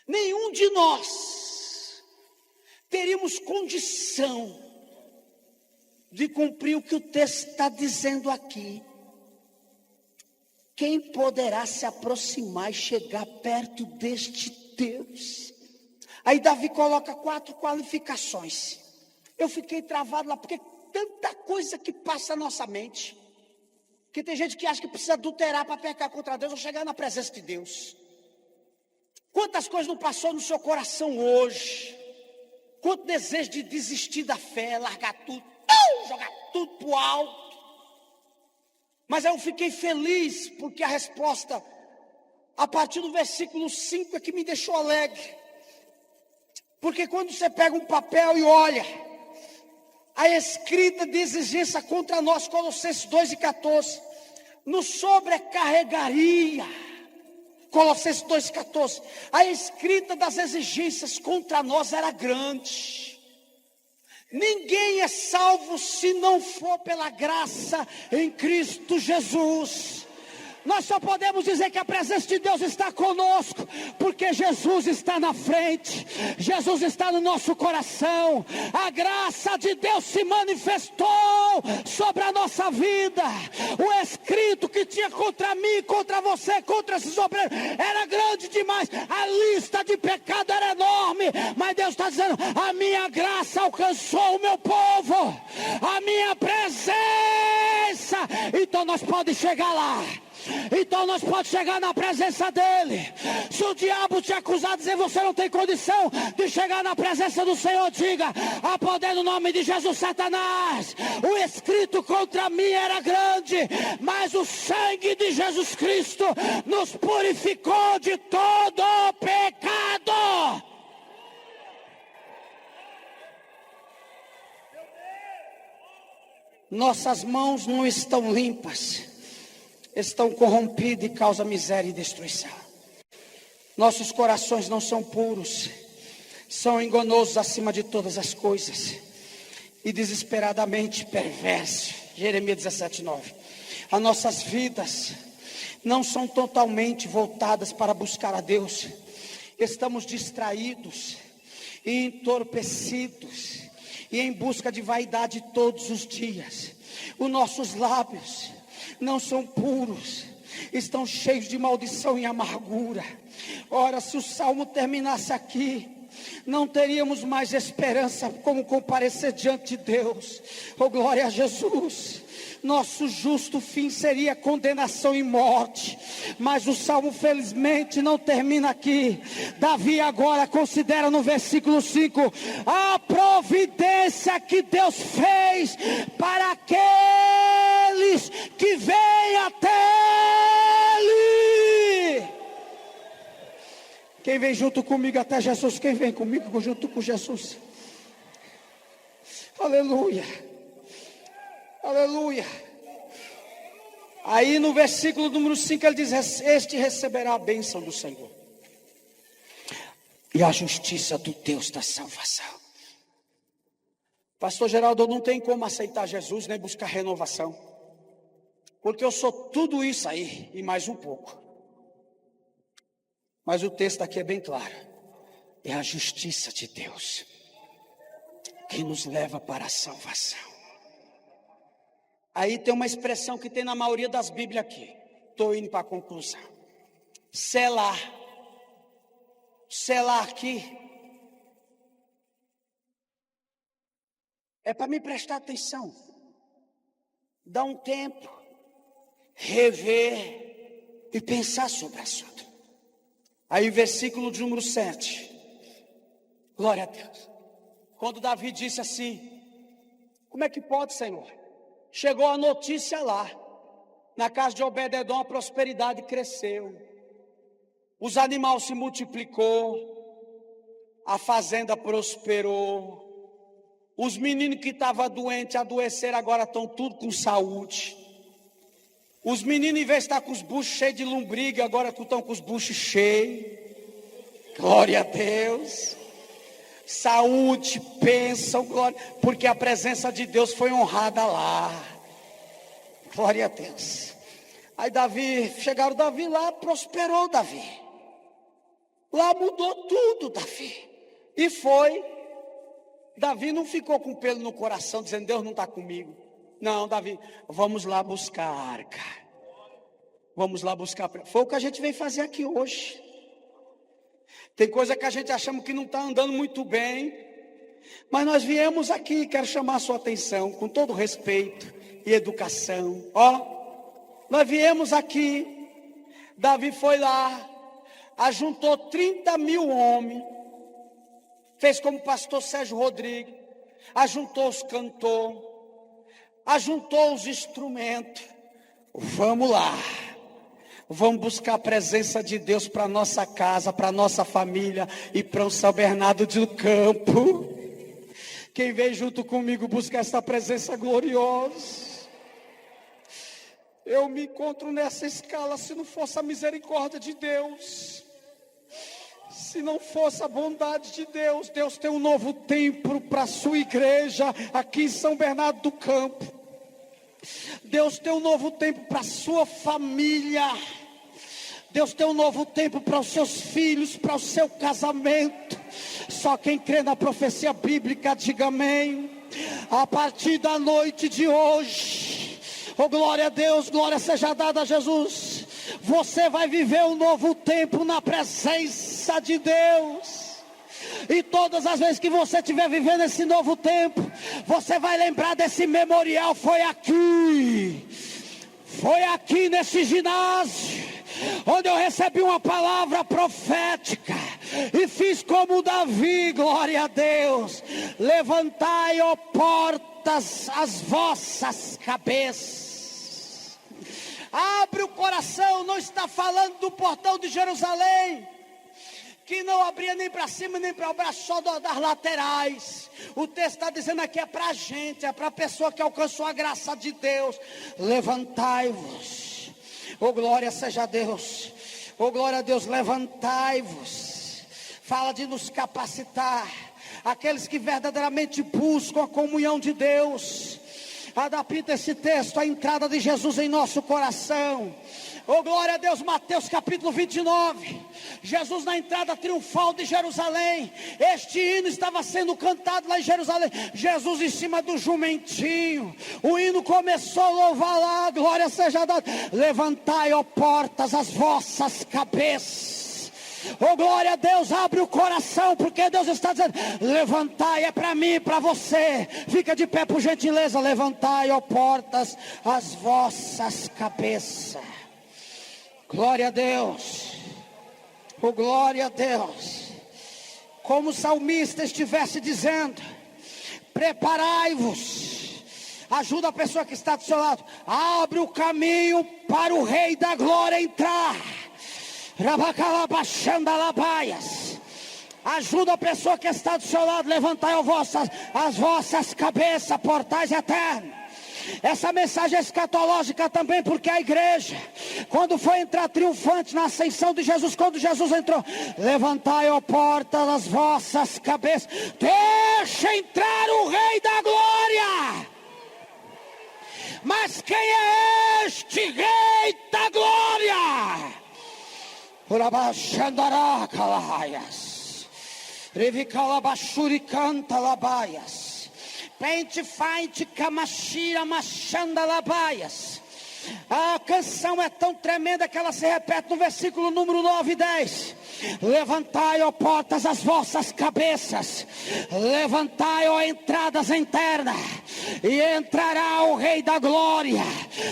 nenhum de nós teríamos condição de cumprir o que o texto está dizendo aqui. Quem poderá se aproximar e chegar perto deste Deus? Aí Davi coloca 4 qualificações. Eu fiquei travado lá, porque tanta coisa que passa na nossa mente, que tem gente que acha que precisa adulterar para pecar contra Deus ou chegar na presença de Deus. Quantas coisas não passou no seu coração hoje? Quanto desejo de desistir da fé, largar tudo, jogar tudo para o alto. Mas eu fiquei feliz, porque a resposta, a partir do versículo 5, é que me deixou alegre. Porque quando você pega um papel e olha, a escrita de exigência contra nós, Colossenses 2:14, nos sobrecarregaria. Colossenses 2:14, a escrita das exigências contra nós era grande. Ninguém é salvo se não for pela graça em Cristo Jesus. Nós só podemos dizer que a presença de Deus está conosco, porque Jesus está na frente, Jesus está no nosso coração. A graça de Deus se manifestou sobre a nossa vida. O escrito que tinha contra mim, contra você, contra esses obreiros, era grande demais. A lista de pecado era enorme, mas Deus está dizendo, a minha graça alcançou o meu povo, a minha presença. Então nós podemos chegar lá. Então nós podemos chegar na presença dele. Se o diabo te acusar, dizer você não tem condição de chegar na presença do Senhor, diga, a poder no nome de Jesus, Satanás, o escrito contra mim era grande, mas o sangue de Jesus Cristo nos purificou de todo pecado. Nossas mãos não estão limpas, estão corrompidas e causam miséria e destruição. Nossos corações não são puros, são enganosos acima de todas as coisas e desesperadamente perversos. Jeremias 17:9. As nossas vidas não são totalmente voltadas para buscar a Deus. Estamos distraídos e entorpecidos e em busca de vaidade todos os dias. Os nossos lábios não são puros, estão cheios de maldição e amargura. Ora, se o salmo terminasse aqui, não teríamos mais esperança como comparecer diante de Deus. Oh, glória a Jesus. Nosso justo fim seria condenação e morte, mas o salmo felizmente não termina aqui. Davi agora considera no versículo 5 a providência que Deus fez para aqueles que vêm até Ele. Quem vem junto comigo até Jesus? Quem vem comigo junto com Jesus? Aleluia. Aleluia. Aí no versículo número 5 ele diz, este receberá a bênção do Senhor e a justiça do Deus da salvação. Pastor Geraldo, eu não tenho como aceitar Jesus nem buscar renovação, porque eu sou tudo isso aí e mais um pouco. Mas o texto aqui é bem claro, é a justiça de Deus que nos leva para a salvação. Aí tem uma expressão que tem na maioria das Bíblias aqui. Estou indo para a conclusão. Selá. Selá aqui é para me prestar atenção, dar um tempo, rever e pensar sobre o assunto. Aí versículo de número 7, glória a Deus, quando Davi disse assim: como é que pode, Senhor? Chegou a notícia lá, na casa de Obed-edom a prosperidade cresceu, os animais se multiplicou, a fazenda prosperou, os meninos que estavam doentes, adoeceram, agora estão tudo com saúde. Os meninos, em vez de estar com os buchos cheios de lombriga, agora estão com os buchos cheios. Glória a Deus. Saúde, bênção, glória, porque a presença de Deus foi honrada lá. Glória a Deus. Aí chegaram Davi lá, prosperou Davi. Lá mudou tudo, Davi. E foi. Davi não ficou com pelo no coração, dizendo: Deus não está comigo. Não, Davi, vamos lá buscar a arca. Vamos lá buscar. Foi o que a gente veio fazer aqui hoje. Tem coisa que a gente achamos que não está andando muito bem, mas nós viemos aqui, quero chamar a sua atenção, com todo respeito e educação. Nós viemos aqui, Davi foi lá, ajuntou 30 mil homens, fez como o pastor Sérgio Rodrigues, ajuntou os cantores, ajuntou os instrumentos. Vamos lá, vamos buscar a presença de Deus para nossa casa, para nossa família e para o São Bernardo do Campo. Quem vem junto comigo buscar essa presença gloriosa? Eu me encontro nessa escala, se não fosse a misericórdia de Deus, se não fosse a bondade de Deus. Deus tem um novo templo para a sua igreja aqui em São Bernardo do Campo. Deus tem um novo templo para a sua família. Deus tem um novo tempo para os seus filhos, para o seu casamento. Só quem crê na profecia bíblica, diga amém. A partir da noite de hoje, oh glória a Deus, glória seja dada a Jesus, você vai viver um novo tempo na presença de Deus. E todas as vezes que você estiver vivendo esse novo tempo, você vai lembrar desse memorial. Foi aqui nesse ginásio, onde eu recebi uma palavra profética, e fiz como Davi, glória a Deus. Levantai, ó portas, as vossas cabeças. Abre o coração. Não está falando do portão de Jerusalém, que não abria nem para cima nem para baixo, só das laterais. O texto está dizendo aqui, é para a gente, é para a pessoa que alcançou a graça de Deus. Levantai-vos, oh glória seja a Deus, oh glória a Deus, levantai-vos. Fala de nos capacitar, aqueles que verdadeiramente buscam a comunhão de Deus. Adapta esse texto à entrada de Jesus em nosso coração. Oh glória a Deus, Mateus capítulo 29, Jesus na entrada triunfal de Jerusalém. Este hino estava sendo cantado lá em Jerusalém, Jesus em cima do jumentinho. O hino começou a louvar lá, glória seja dada. Levantai, ó portas, as vossas cabeças. Oh glória a Deus, abre o coração, porque Deus está dizendo: levantai, é para mim, para você. Fica de pé por gentileza. Levantai, ó portas, as vossas cabeças. Glória a Deus, oh glória a Deus. Como o salmista estivesse dizendo: preparai-vos. Ajuda a pessoa que está do seu lado. Abre o caminho para o Rei da Glória entrar. Ajuda a pessoa que está do seu lado. Levantai as vossas cabeças, portais eternos. Essa mensagem é escatológica também, porque a igreja, quando foi entrar triunfante na ascensão de Jesus, quando Jesus entrou: levantai, ó portas, as vossas cabeças, deixa entrar o Rei da Glória. Mas quem é este Rei da Glória? Urabashandará calaias, revikalabashuri canta labaias. Pente, fight, camachira, machanda labaias. A canção é tão tremenda que ela se repete no versículo número 9 e 10. Levantai, ó portas, as vossas cabeças. Levantai, ó entradas internas. E entrará o Rei da Glória.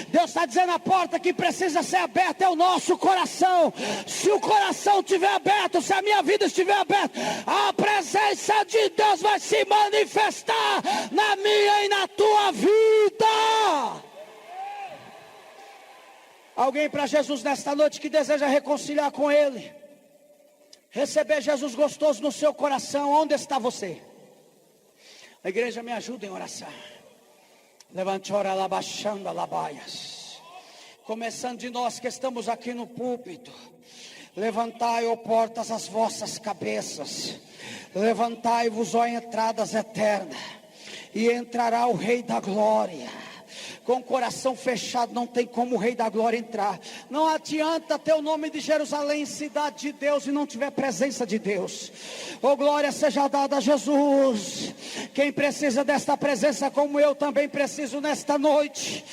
Deus está dizendo: a porta que precisa ser aberta é o nosso coração. Se o coração estiver aberto, se a minha vida estiver aberta, a presença de Deus vai se manifestar na minha e na tua vida. Alguém para Jesus nesta noite que deseja reconciliar com Ele, receber Jesus gostoso no seu coração, onde está você? A igreja, me ajuda em oração. Levante, ora, labaxando, alabaias. Começando de nós que estamos aqui no púlpito. Levantai, ó portas, as vossas cabeças. Levantai-vos, ó entradas eternas. E entrará o Rei da Glória. Com o coração fechado não tem como o Rei da Glória entrar. Não adianta ter o nome de Jerusalém, cidade de Deus, e não tiver presença de Deus. Oh, glória seja dada a Jesus. Quem precisa desta presença como eu também preciso nesta noite.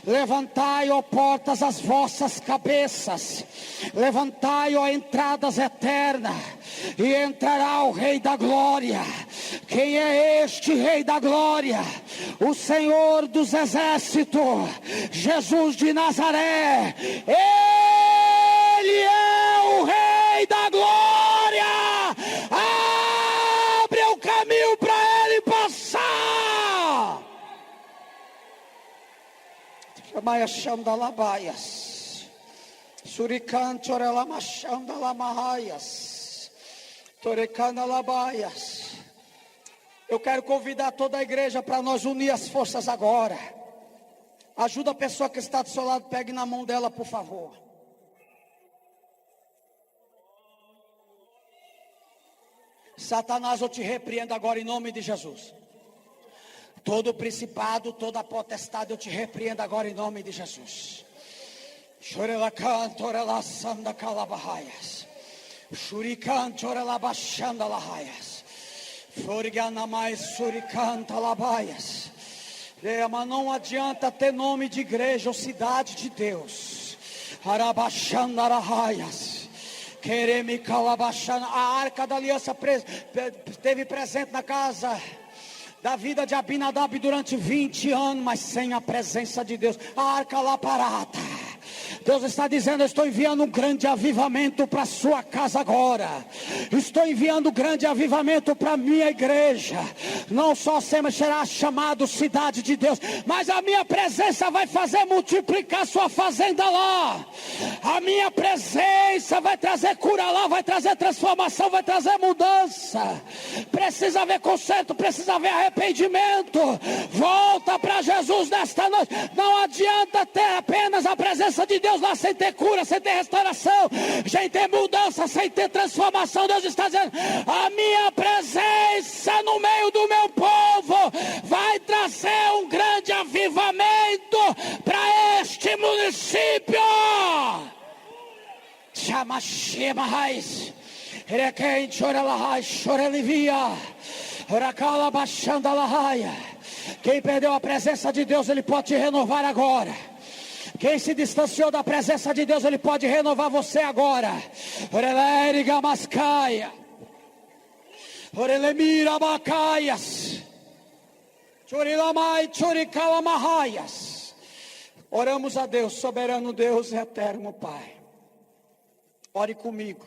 Levantai, ó portas, as vossas cabeças. Levantai, ó entradas eternas. E entrará o Rei da Glória. Quem é este Rei da Glória? O Senhor dos Exércitos, Jesus de Nazaré. Ele é o Rei da Glória. Abre o caminho para Ele passar. Chamai a chanda labaias. Suricante orelama chanda lamahaias. Torecana labaias. Eu quero convidar toda a igreja para nós unir as forças agora. Ajuda a pessoa que está do seu lado, pegue na mão dela, por favor. Satanás, eu te repreendo agora em nome de Jesus. Todo principado, toda potestade, eu te repreendo agora em nome de Jesus. Chorela canto, orela sanda calabahaias. Shurikan chorela baixanda lahaias. Florigana mais suricanta labaias. Mas não adianta ter nome de igreja ou cidade de Deus. Arabachanda arahaias. Quereme calabachanda. A arca da aliança esteve presente na casa da vida de Abinadab durante 20 anos, mas sem a presença de Deus. A arca lá parada. Deus está dizendo: eu estou enviando um grande avivamento para a sua casa agora. Estou enviando um grande avivamento para a minha igreja. Não só será chamado cidade de Deus, mas a minha presença vai fazer multiplicar sua fazenda lá. A minha presença vai trazer cura lá, vai trazer transformação, vai trazer mudança. Precisa haver conserto, precisa haver arrependimento. Volta para Jesus nesta noite. Não adianta ter apenas a presença de Deus lá sem ter cura, sem ter restauração, sem ter mudança, sem ter transformação. Deus está dizendo: a minha presença no meio do meu povo vai trazer um grande avivamento para este município. Chama Shema Raiz. Requem chorelahai, chorelivia. Oracala baixando a lahaia. Quem perdeu a presença de Deus, ele pode te renovar agora. Quem se distanciou da presença de Deus, ele pode renovar você agora. Oreleriga mascaia. Orelemira bacaias. Chorilamai, choricalamahaias. Oramos a Deus, soberano Deus e eterno Pai. Ore comigo.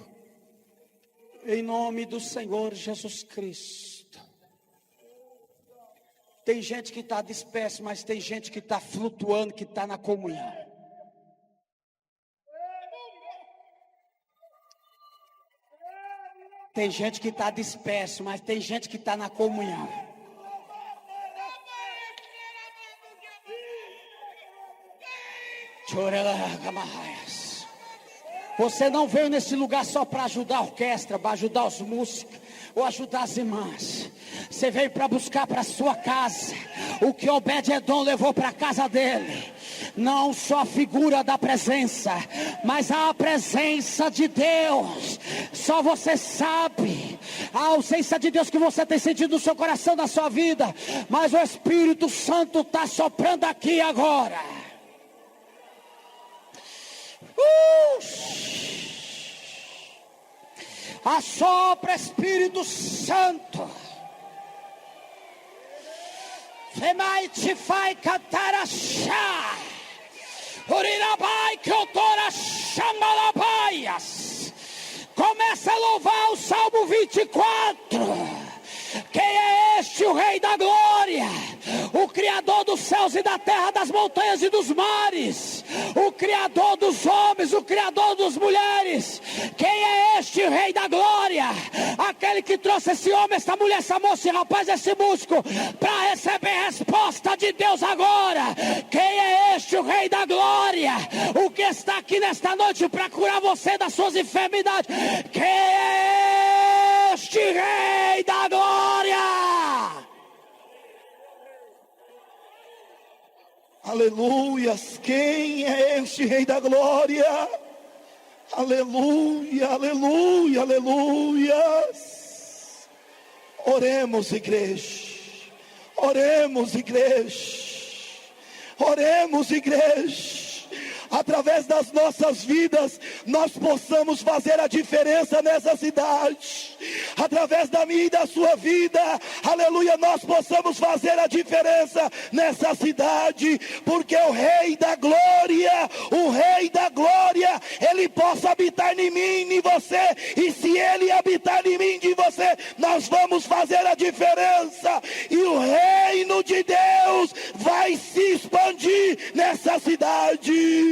Em nome do Senhor Jesus Cristo. Tem gente que está disperso, mas tem gente que está flutuando, que está na comunhão. Tem gente que está disperso, mas tem gente que está na comunhão. Você não veio nesse lugar só para ajudar a orquestra, para ajudar os músicos, ou ajudar as irmãs. Você veio para buscar para a sua casa o que Obed-Edom levou para a casa dele. Não só a figura da presença, mas a presença de Deus. Só você sabe a ausência de Deus que você tem sentido no seu coração, na sua vida, mas o Espírito Santo está soprando aqui agora. Assopra, Espírito Santo. Femai te fai cantar a chá. Urirabai que outora chamalabaias. Começa a louvar o Salmo 24. Quem é este, o Rei da Glória? O Criador dos céus e da terra, das montanhas e dos mares. O Criador dos homens, o Criador das mulheres. Quem é este, o Rei da Glória? Aquele que trouxe esse homem, essa mulher, essa moça, esse rapaz, esse músico, para receber resposta de Deus agora. Quem é este, o Rei da Glória? O que está aqui nesta noite para curar você das suas enfermidades? Quem é este Rei da Glória? Aleluias, quem é este Rei da Glória? Aleluia, aleluia, aleluias. Oremos, igreja. Oremos, igreja. Oremos, igreja. Através das nossas vidas, nós possamos fazer a diferença nessa cidade. Através da minha e da sua vida, aleluia, nós possamos fazer a diferença nessa cidade. Porque o Rei da Glória, Ele possa habitar em mim, em você. E se Ele habitar em mim, em você, nós vamos fazer a diferença. E o reino de Deus vai se expandir nessa cidade.